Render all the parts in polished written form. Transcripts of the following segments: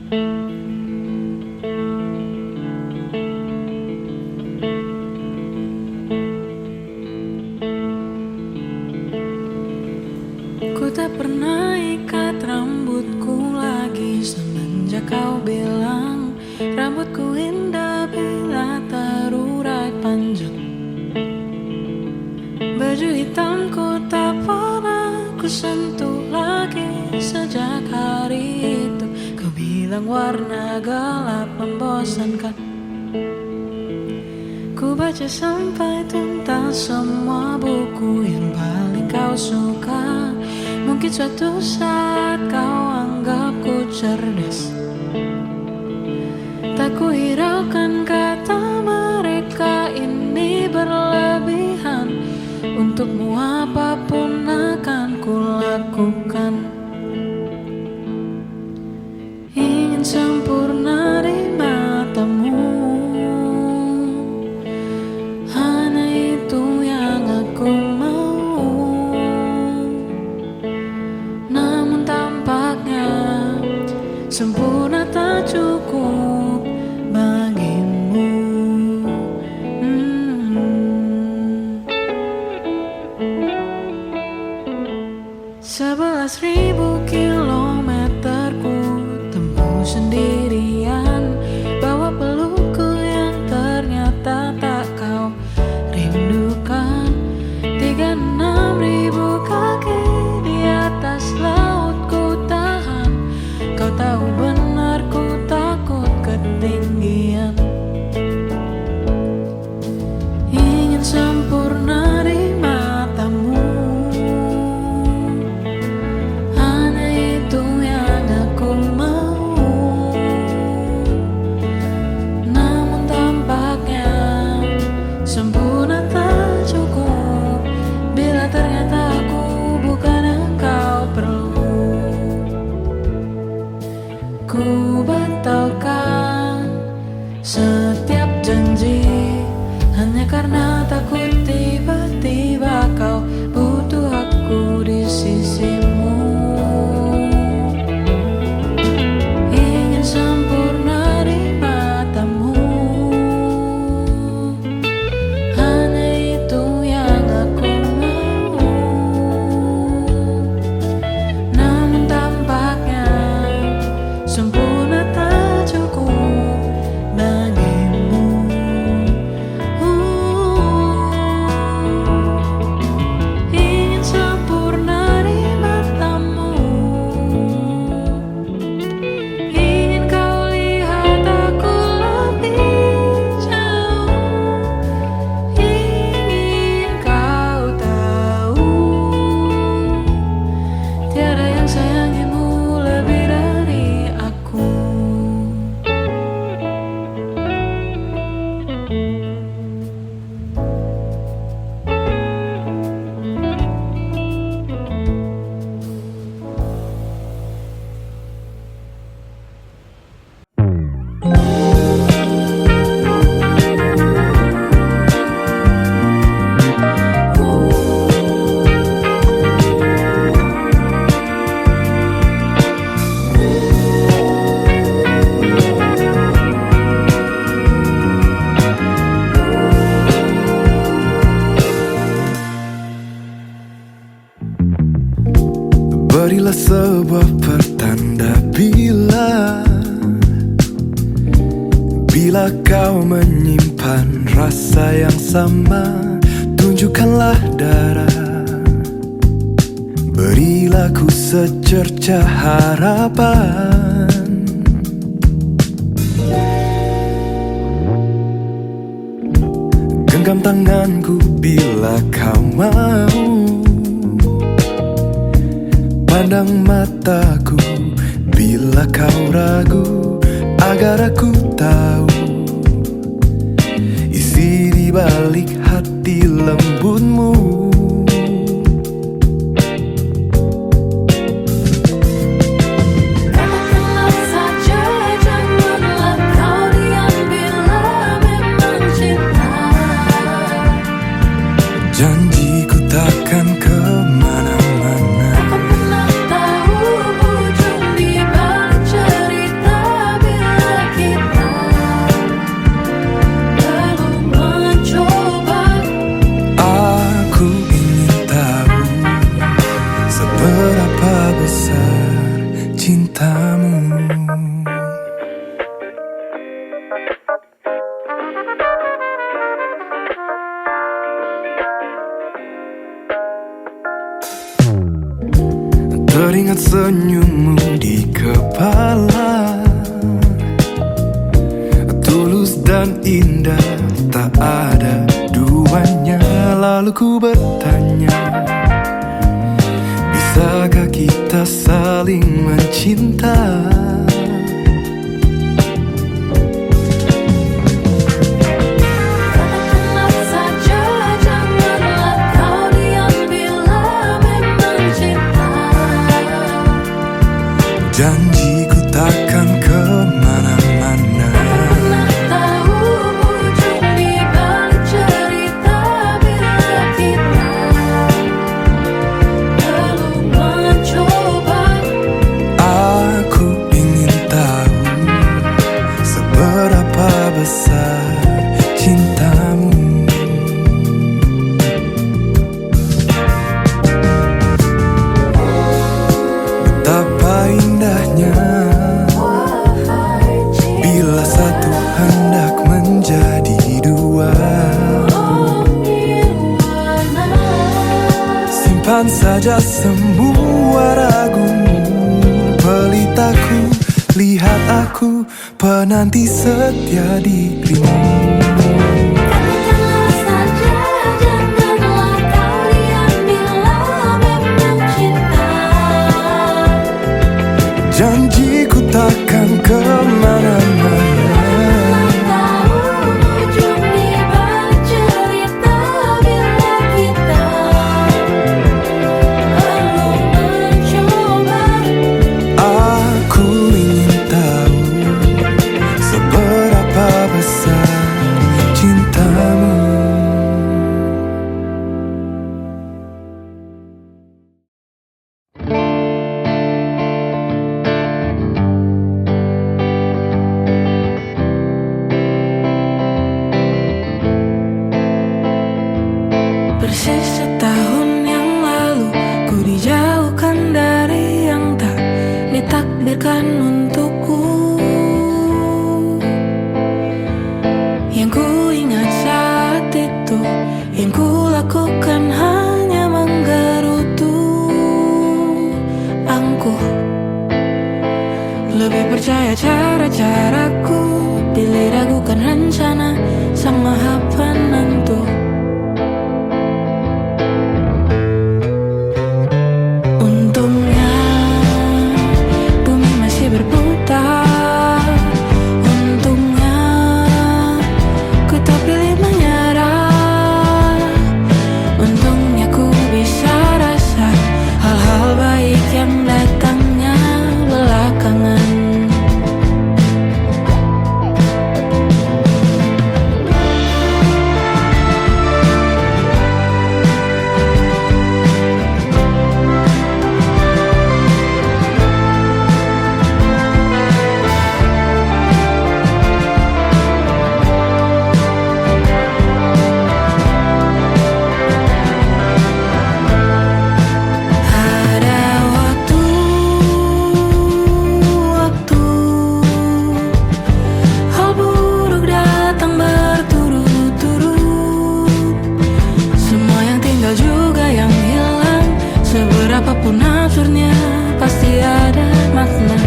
Ku tak pernah ikat rambutku lagi semenjak kau bilang rambutku indah bila terurai panjang. Baju hitamku tak pernah ku sentuh lagi sejak hari itu. Kau bilang warna gelap membosankan. Ku baca sampai tuntas semua buku yang paling kau suka. Mungkin suatu saat kau anggapku cerdas. Tak ku hiraukan kata mereka ini berlebihan. Untukmu apapun akan ku lakukan. Ingin sempurna di matamu, hanya itu yang aku mau. Namun tampaknya sempurna tak cukup bagimu. 11.000 kilometer ku tempuh sendirian, bawa pelukku yang ternyata tak kau rindukan. 36.000 kaki di atas laut ku tahan. Kau tahu benar ku takut ketinggian. Ingin sempurna di matamu, hanya itu yang aku mau. Namun tampaknya sempurna tak cukup bila ternyata aku bukan yang kau perlu. Ku batalkan setiap janji hanya karena takut tiba-tiba kau butuh aku di sisimu. Ingin sempurna di matamu, hanya itu yang aku mau. Namun tampaknya sempurna tak cukup bagimu. Ingin sempurna di matamu, ingin kau lihat aku lebih jauh. Ingin kau tahu tiada yang sayangimu lebih dari aku. Berilah sebuah pertanda bila kau menyimpan rasa yang sama. Tunjukkanlah darah, berilah ku secerca harapan. Genggam tanganku bila kau mau, pandang mataku bila kau ragu, agar aku tahu isi di balik hati lembutmu. Katakanlah saja, janganlah kau diam bila memang cinta. Janjiku takkan kemana-mana. Takkan pernah tahu ujung di balik cerita. cintamu. Teringat senyummu di kepala, tulus dan indah, tak ada duanya. Lalu ku bertanya, bisakah kita saling mencinta? Janjiku takkan kemana-mana. Pernah tahu ujung di balik cerita bila kita belum mencoba. Aku ingin tahu seberapa besar cintamu. Betapa indahnya bila satu hendak menjadi dua. Simpan saja semua ragumu, pelitaku, lihat aku, penanti setia dirimu. Katakanlah saja, janganlah kalian bila memang cinta. Janjiku takkan kemana-mana. Tahu ujung di balik cerita bila kita belum mencoba. Aku ingin tahu seberapa besar cintamu. Persis setahun yang lalu ku dijauhkan dari yang tak ditakdirkan untukku. Yang ku ingat saat itu, yang ku lakukan hanya menggerutu angkuh. Lebih percaya cara-caraku, pilih ragukan rencana sang maha penentu. Untungnya bumi masih berputar. Untungnya ku tak pilih menyerah. Untungnya ku bisa rasa hal-hal baik yang datangnya belakangan. Apapun absurdnya pasti ada makna.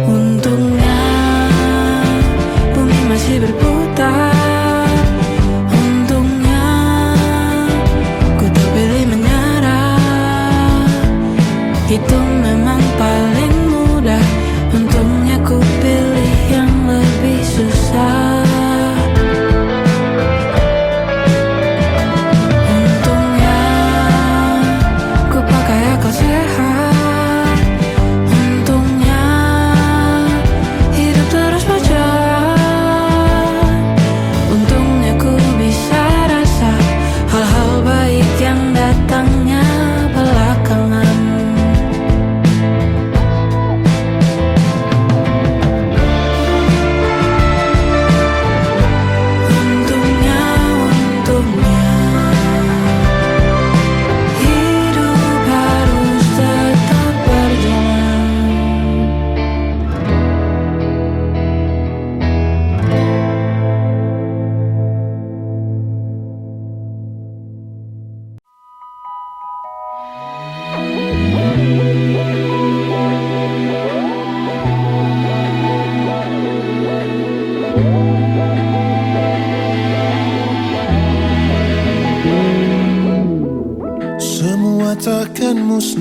Untungnya bumi masih berputar. Untungnya ku tak pilih menyerah. Itu memang paling mudah. Untungnya ku pilih yang lebih susah.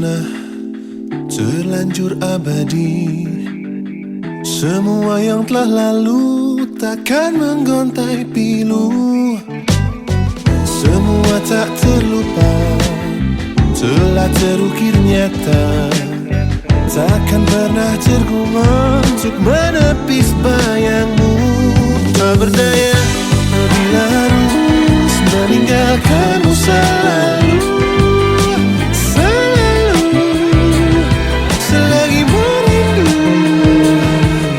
musnah, terlanjur abadi. Semua yang telah lalu takkan menggontai pilu. Semua tak terlupa, telah terukir nyata. Takkan pernah tergumam untuk menepis bayangmu. Tak berdaya bila harus meninggalkanmu selalu. Selalu, selagi merindu.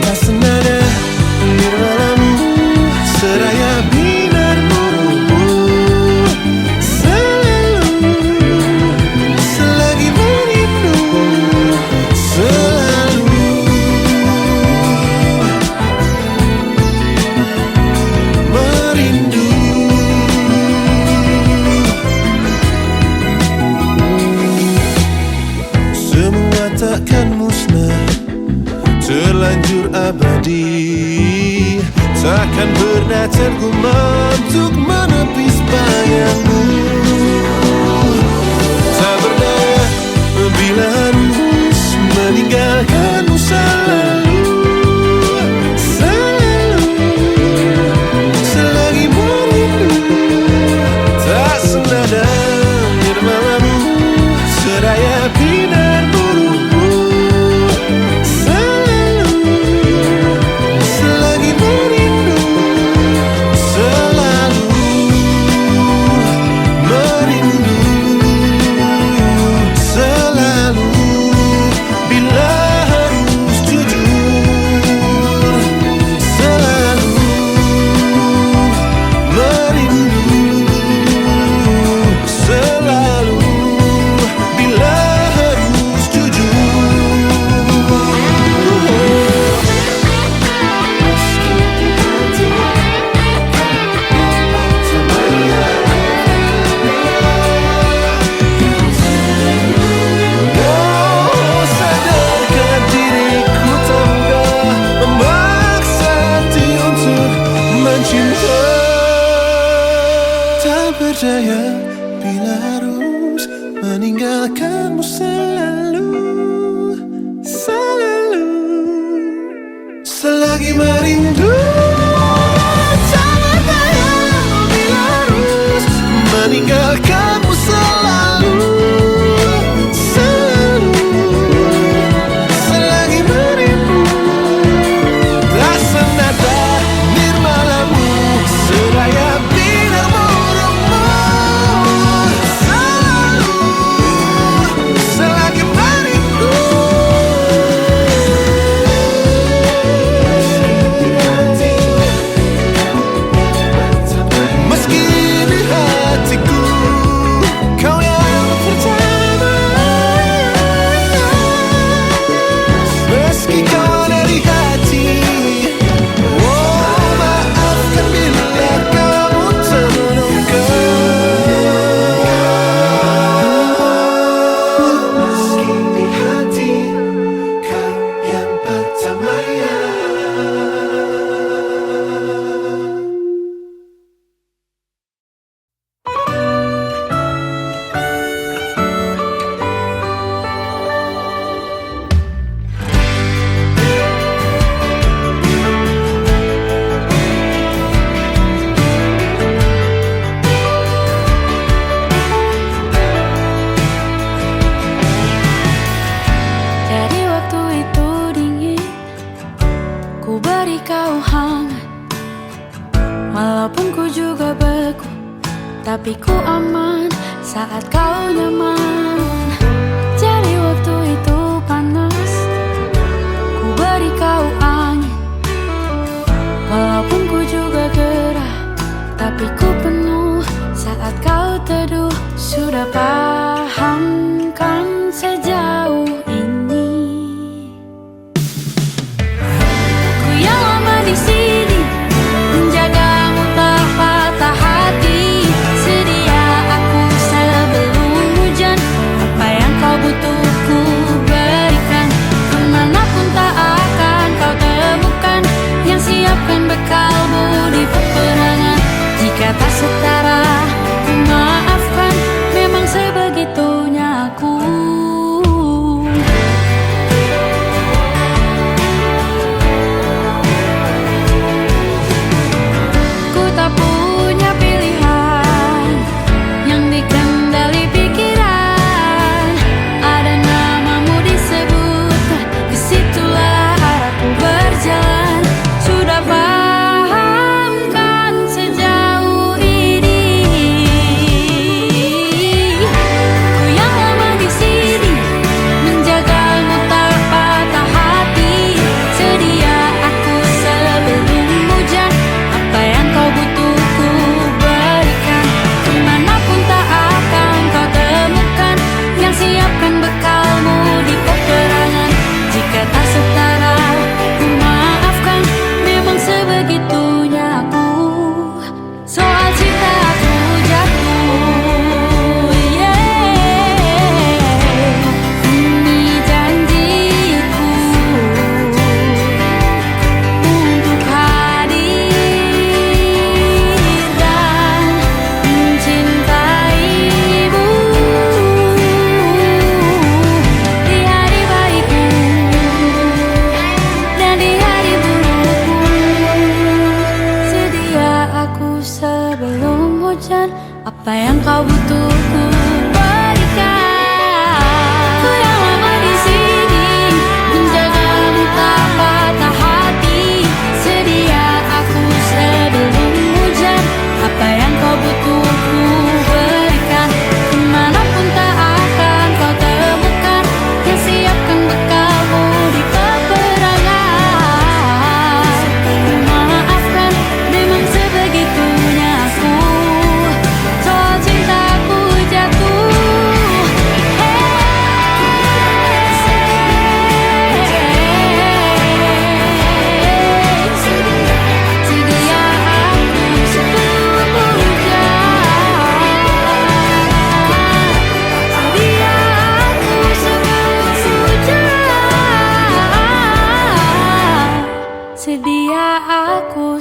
Tak senada nirwanamu, seraya binar murumu. Selalu, selagi merindu. Selalu merindu. Semua takkan musnah, terlanjur abadi. Takkan pernah tergumam untuk menepis bayangmu. Tak berdaya bila harus meninggalkanmu selalu. Selalu, selagi merindu. Tak senada nirmanamu, seraya binar murumu. Selalu, selagi merindu. Selalu merindu. Selalu bila harus jujur. Selalu merindu. Selalu bila harus jujur. Oh, sadarkan diriku tambah memaksa hati untuk mencinta. Tak berdaya bila harus meninggalkanmu selalu. Selalu, selagi merindu. Tak berdaya bila harus meninggalkanmu selalu. Selalu, selagi merindu. Tak senada nirmanamu, seraya binar murumu. Selalu, selagi merindu. Meski di hatiku kau yang pertama. Meski kau ada di hati. Oh, maafkan bila kamu terluka. Meski di hati kau yang pertama. Jadi waktu itu dingin, ku beri kau hangat. Walaupun ku juga beku, tapi ku aman saat kau nyaman. Jadi waktu itu panas, ku beri kau angin. Walaupun ku juga gerah, tapi ku penuh saat kau teduh. Sudah paham kan sejauh ini. Ku yang lama di sini, menjagamu tak patah hati. Sedia aku sebelum hujan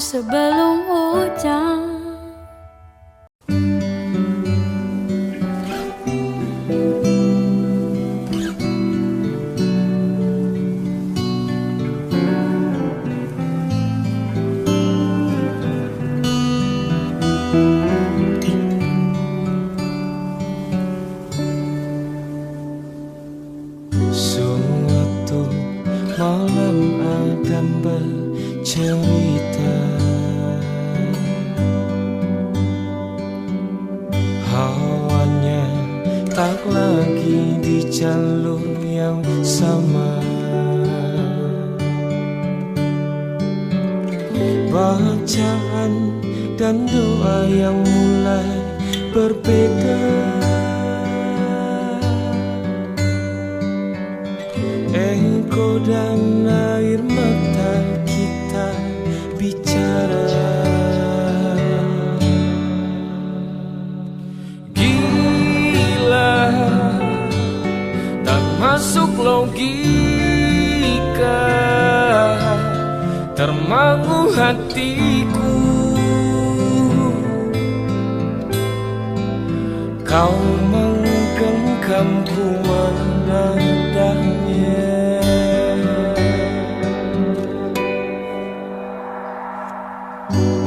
sebelum hujan. Suatu malam Adam bercerita, hawanya tak lagi di jalur yang sama. Bacaan dan doa yang mulai berbeda. Engkau dan air mata kita bicara. Gila, tak masuk logika, termangu hatiku. Kau menggenggamku menadahnya.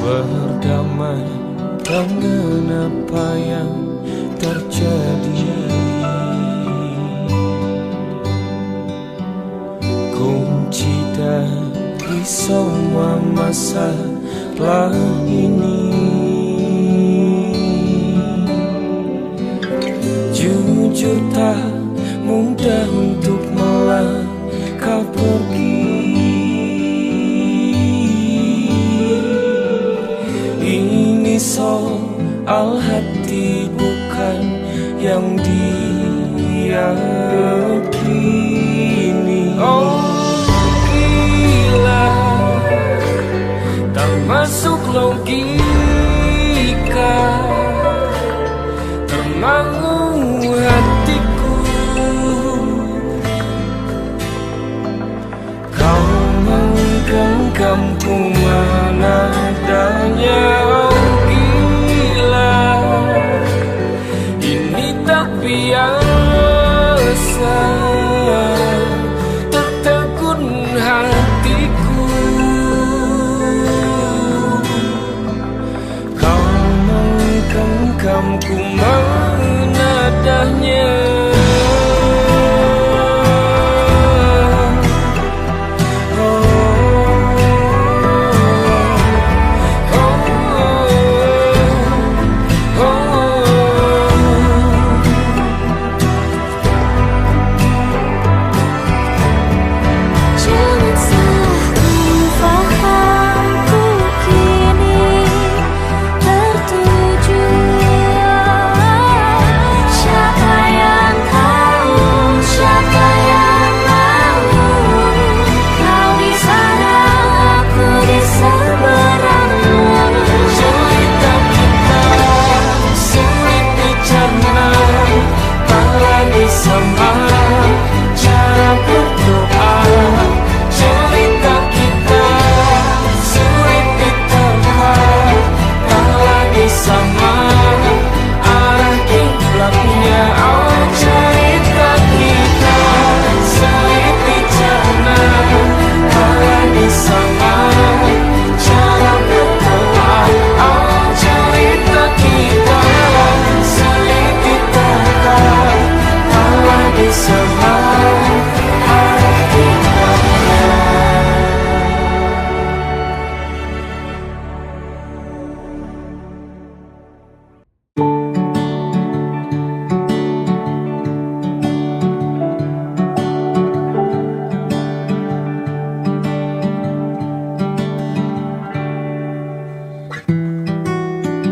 Berdamai dengan apa yang terjadi, kunci dari semua masalah ini. Jujur tak mudah untuk melangkah pergi. Ini soal hati bukan yang diyakini. Oh gila, tak masuk logika, termangu hatiku. Kau menggenggamku menadanya. Oh gila, ini tak biasa, tertegun hatiku. Kau menggenggamku menadahnya.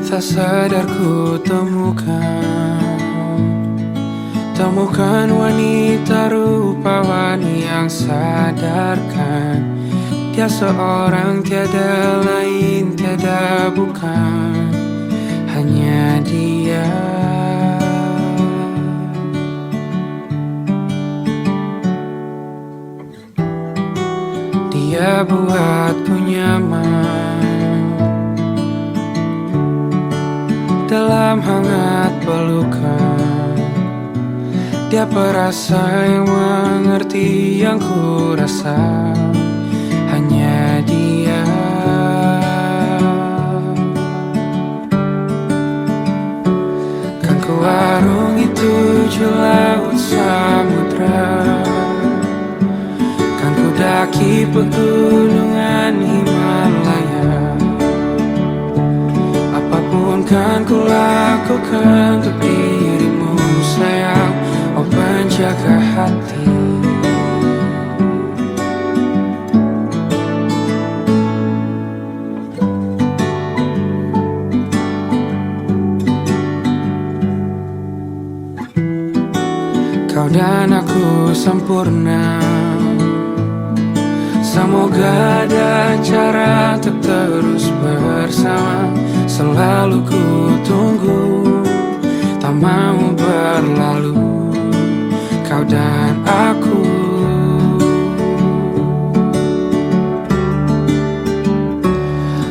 Tak sadar ku temukan wanita rupawan yang sadarkan dia seorang, tiada lain, tiada bukan, hanya dia. Dia buatku nyaman, dalam hangat pelukan. Dia perasa yang mengerti yang ku rasa, hanya dia. Kan ku arungi 7 laut samudra, kan ku daki pegunungan Himalaya. Apapun kan ku lakukan untuk dirimu sayang, oh penjaga hati. Kau dan aku sempurna, semoga ada cara untuk terus bersama. Selalu ku tunggu, tak mau berlalu, kau dan aku.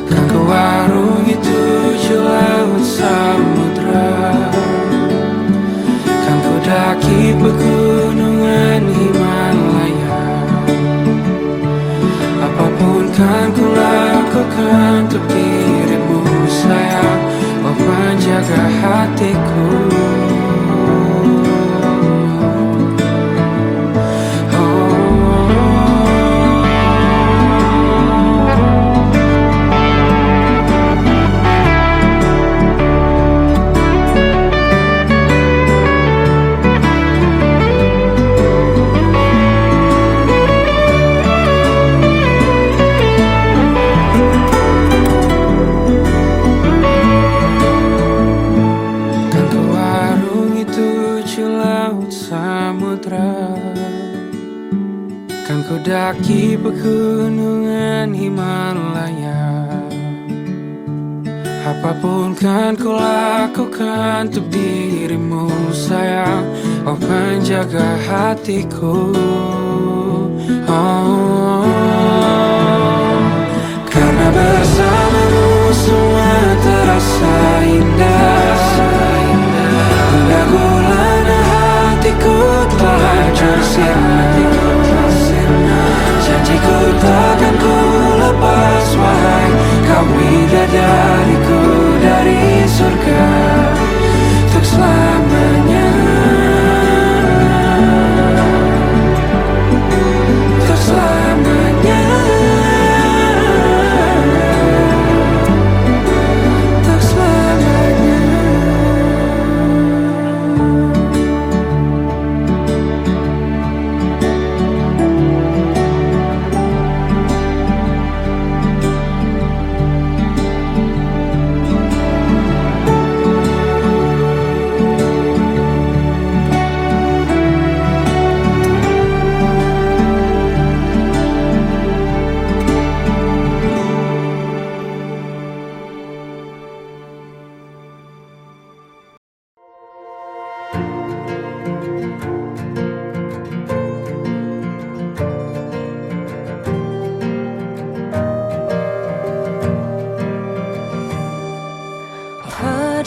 Kan ku arungi 7 laut samudra, kan ku daki pegunungan Himalaya. Apapun kan ku lakukan untuk dirimu sayang, oh penjaga hatiku. Kan ku daki pegunungan Himalaya. Apapun kan ku lakukan untuk dirimu sayang, oh penjaga hatiku. Oh, karena bersamamu semua terasa indah. Hingga gulana hatiku telah bersirna. Janjiku takkan ku lepas, wahai kau bidadariku dari surga untuk selamanya, untuk selamanya, untuk selamanya.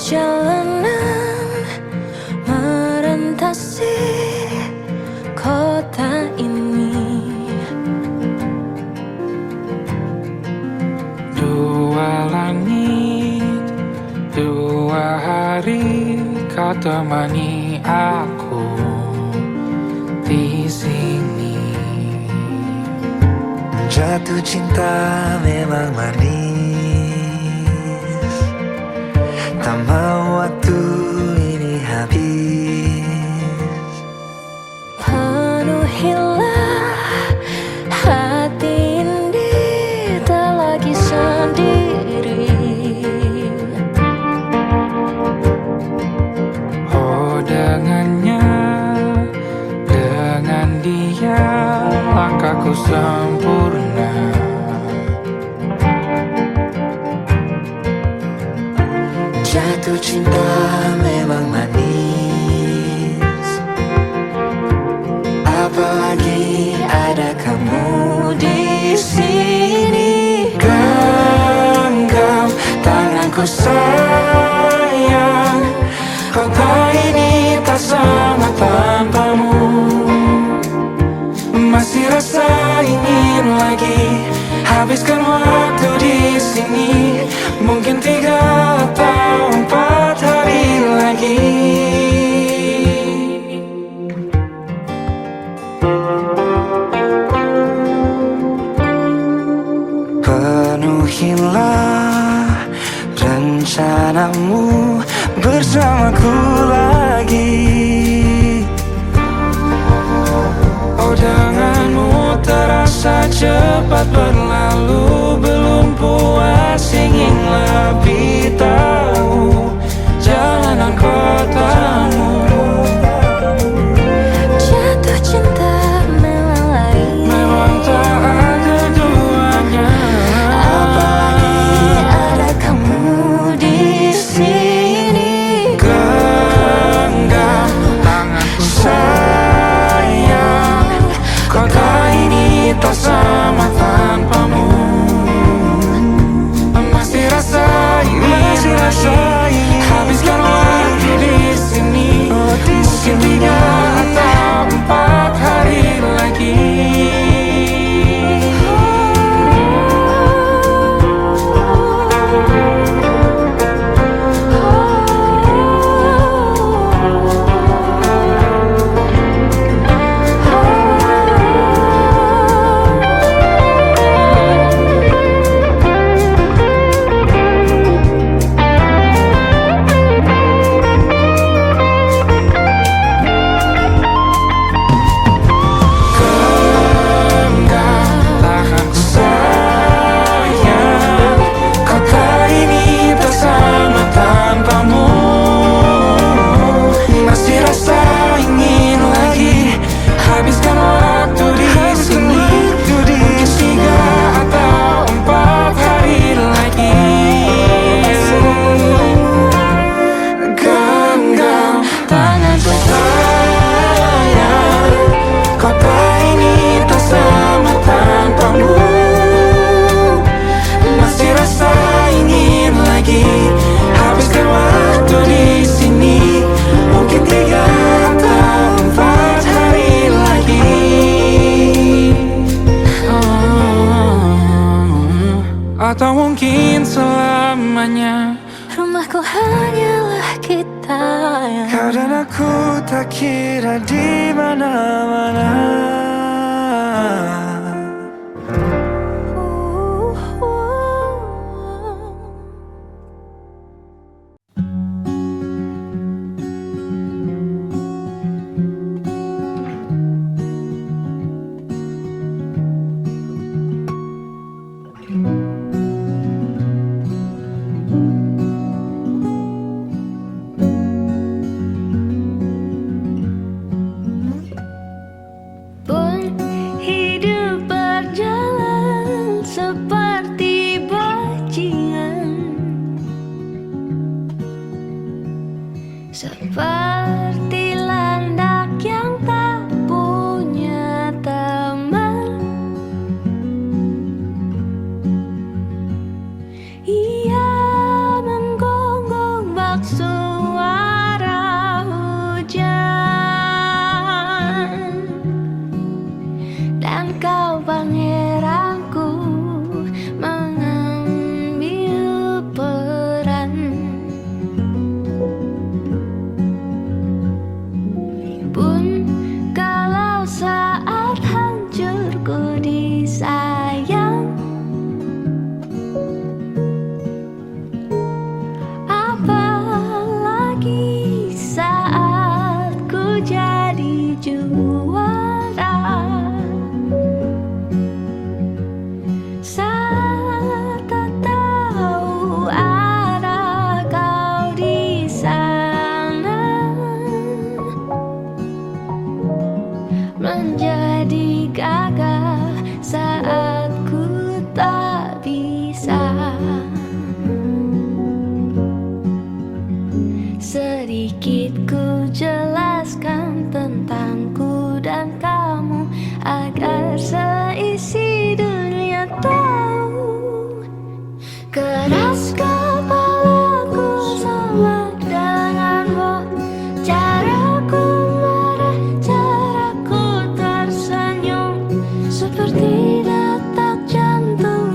Perjalanan merentasi kota ini, 2 langit, 2 hari kau temani aku di sini. Jatuh cinta memang manis, tak mau waktu ini habis. penuhilah hati ini, tak lagi sendiri. Oh dengannya, dengan dia langkahku sempurna. Jatuh cinta memang manis, apalagi ada kamu di sini. Genggam tanganku sayang, Habiskan waktu di sini, mungkin 3 atau 4 hari lagi. Penuhilah rencanamu bersamaku lagi. Oh, denganmu terasa cepat berlalu, belum puas ingin lebih tahu jalanan kotamu. Jatuh cinta memang lain, Memang tak ada duanya. Apalagi ada kamu di sini. Genggam tanganku sayang, kota ini tak sama tanpamu. Masih rasa ingin habiskan waktu di sini, mungkin 3 atau 4 hari lagi. Atau mungkin selamanya. rumahku hanyalah kita yang Kau dan aku tak kira di mana-mana. pun hidup berjalan seperti bajingan, seperti landak yang tak punya teman. Ia menggonggong bak suara hujan, dan kau pangeranku mengambil peran. Pun kalau saat hancurku disayang, apalagi saat ku jadi juara. Saat tak tahu ada kau di sana, menjadi gagah saat ku tak bisa. Sedikit ku jelaskan tentangku dan kamu, agar seisi dunia tahu. Keras kepalaku sama denganmu, caraku marah, caraku tersenyum, seperti detak jantung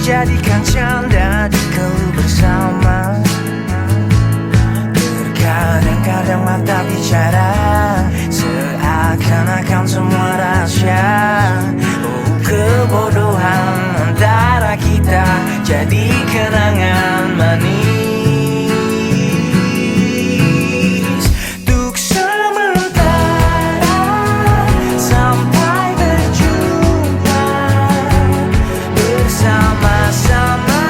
jadikan canda jika bersama. Terkadang-kadang mata bicara seakan-akan semua rahasia. Oh, kebodohan antara kita jadi kenangan manis. Untuk sementara sampai berjumpa, bersama-sama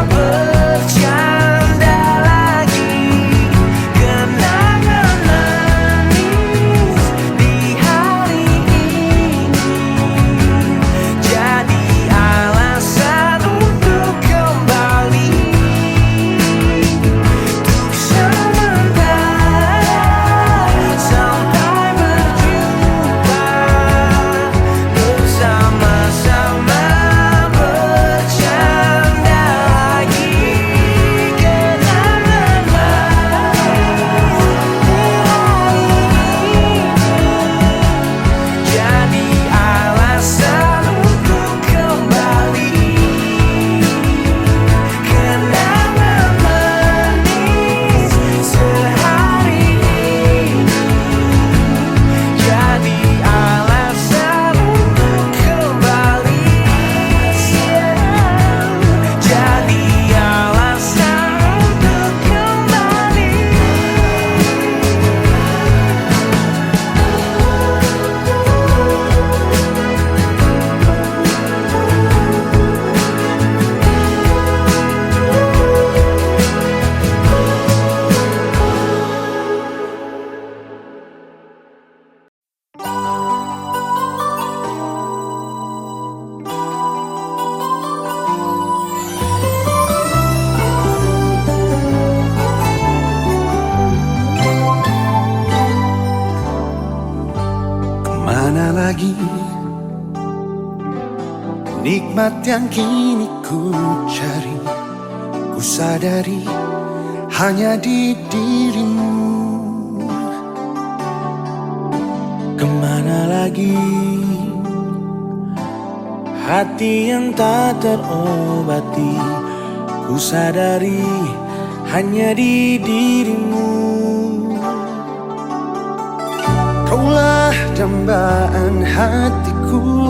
bercanda lagi. Kenangan manis di hari ini jadi alasan untuk kembali. Untuk sementara sampai berjumpa, bersama-sama bercanda lagi. Kenangan manis di hari ini jadi alasan untuk kembali. Kenangan manis sehari ini jadi alasan untuk kembali. Jadi alasan untuk kembali. Kemana lagi nikmat yang kini ku cari? Ku sadari hanya di dirimu. Kemana lagi hati yang tak terobati? Ku sadari hanya di dirimu. Kaulah dambaan hatiku,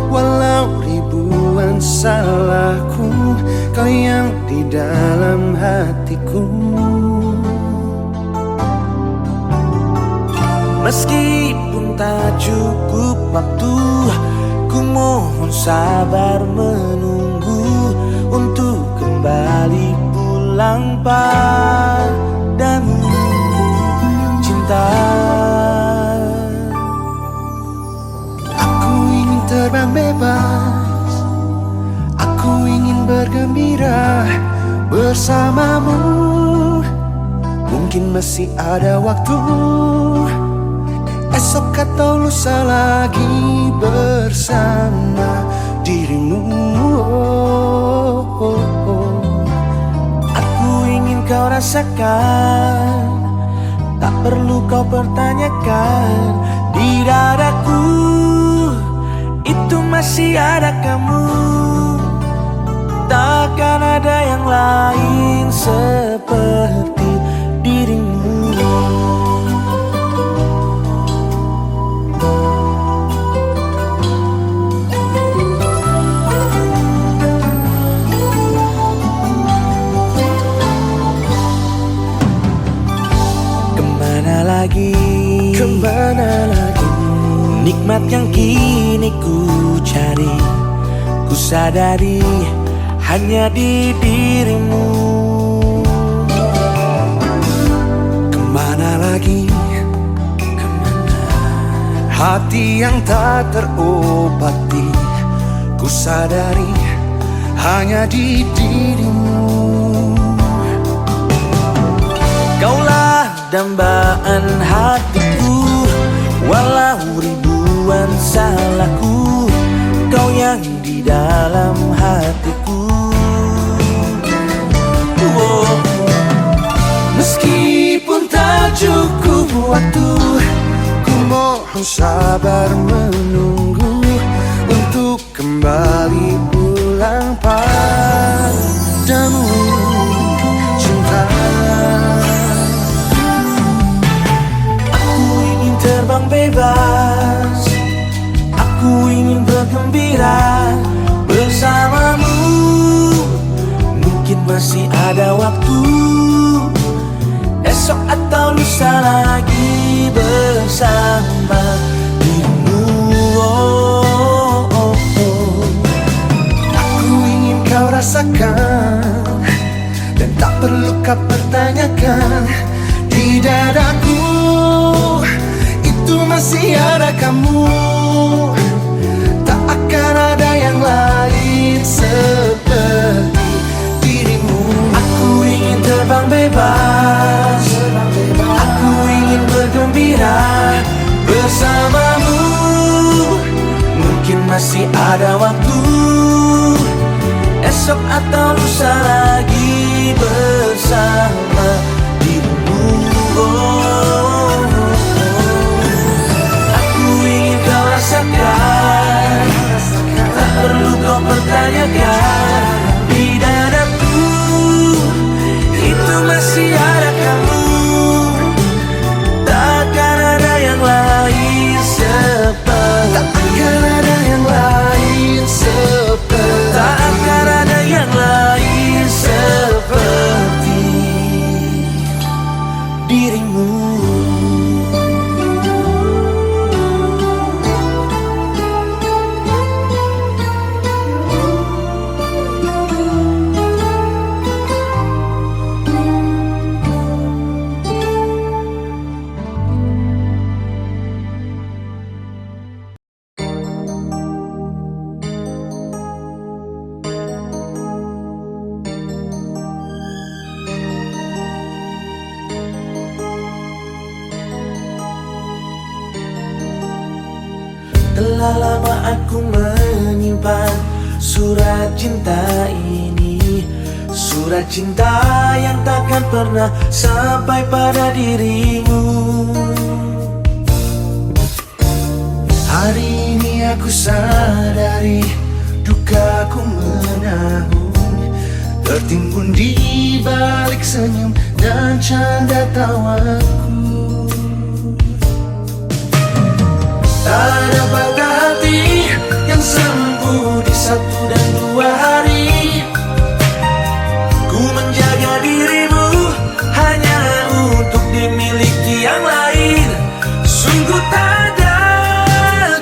walau ribuan salahku, kau yang di dalam hatiku. Meskipun tak cukup waktu, ku mohon sabar menunggu untuk kembali pulang padamu, cinta. Terbang bebas, aku ingin bergembira bersamamu. Mungkin masih ada waktu, esok atau lusa lagi bersama dirimu. Aku ingin kau rasakan, tak perlu kau pertanyakan. Di dadaku itu masih ada kamu, takkan ada yang lain seperti dirimu. Kemana lagi? Kemana lagi? Nikmat yang kini ku cari, ku sadari hanya di dirimu. Kemana lagi? Kemana? Hati yang tak terobati, ku sadari hanya di dirimu. Kaulah dambaan hatiku, walau ribuan salahku, kau yang di dalam hatiku. Meskipun tak cukup waktu, ku mohon sabar menunggu untuk kembali pulang padamu. masih ada waktu. Esok atau lusa lagi bersama dirimu. Aku ingin kau rasakan, dan tak perlu kau pertanyakan. Di dadaku itu masih ada kamu. Tak akan ada yang lain seperti dirimu. Aku ingin terbang bebas, aku ingin bergembira bersamamu. Mungkin masih ada waktu, esok atau lusa lagi bersama dirimu. Aku ingin kau rasakan, tak perlu kau pertanyakan. Di dadaku itu masih ada kamu. Takkan ada yang lain seperti. Tak akan ada yang lain seperti. Tak akan ada yang lain seperti dirimu. Telah lama aku menyimpan surat cinta ini, surat cinta yang takkan pernah sampai pada dirimu. Hari ini aku sadari dukaku menahun, tertimbun di balik senyum dan canda tawaku. Tak ada patah hati yang sembuh di 1 dan 2 hari. Ku menjaga dirimu hanya untuk dimiliki yang lain. Sungguh tak ada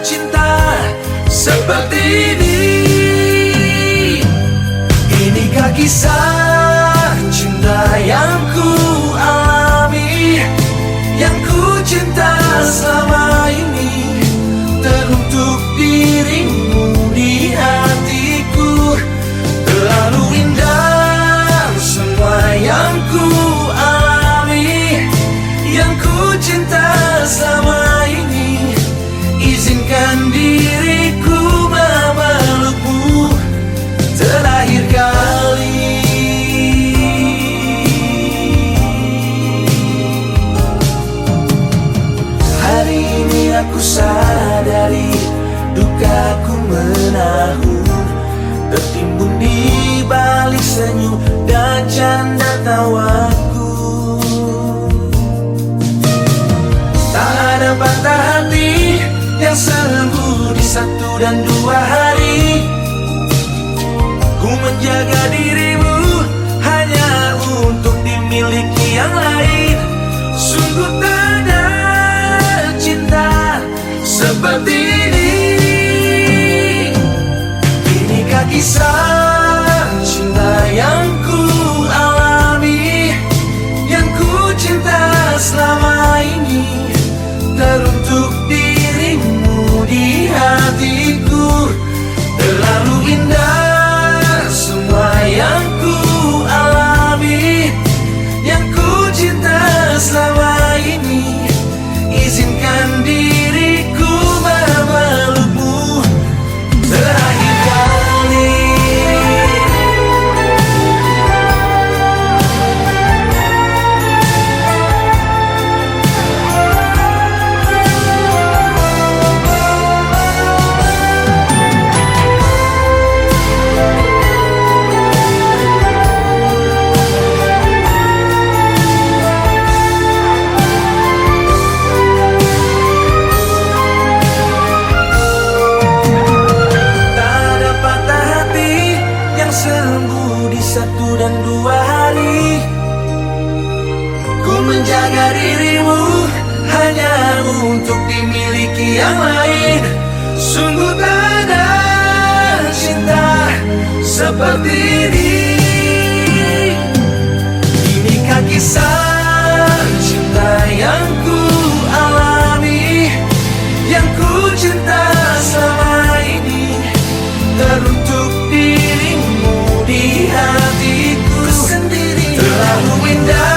cinta seperti ini. Inikah kisah cinta yang ku alami, yang ku cinta selama ini, teruntuk dirimu di hatiku. Terlalu indah semua yang ku alami, yang ku cinta selama ini. Izinkan diriku memelukmu terakhir kali. Hari ini aku sadari dukaku menahun, tertimbun di balik senyum dan canda tawaku. Tak ada patah hati yang sembuh di 1 dan 2 hari. Ku menjaga dirimu hanya untuk dimiliki yang lain. Sungguh tak ada cinta seperti ini. Inikah kisah cinta yang ku alami, yang ku cinta selama ini, teruntuk dirimu di hatiku. Terlalu indah semua yang ku alami, yang ku cinta selama ini. Izinkan diriku memelukmu terakhir kali. Sembuh di 1 dan 2 hari. Ku menjaga dirimu hanya untuk dimiliki yang lain. Sungguh tak ada cinta seperti ini. Inikah kisah cinta yang ku alami, yang ku cinta selama ini, teruntuk dirimu di hatiku sendiri. Terlalu indah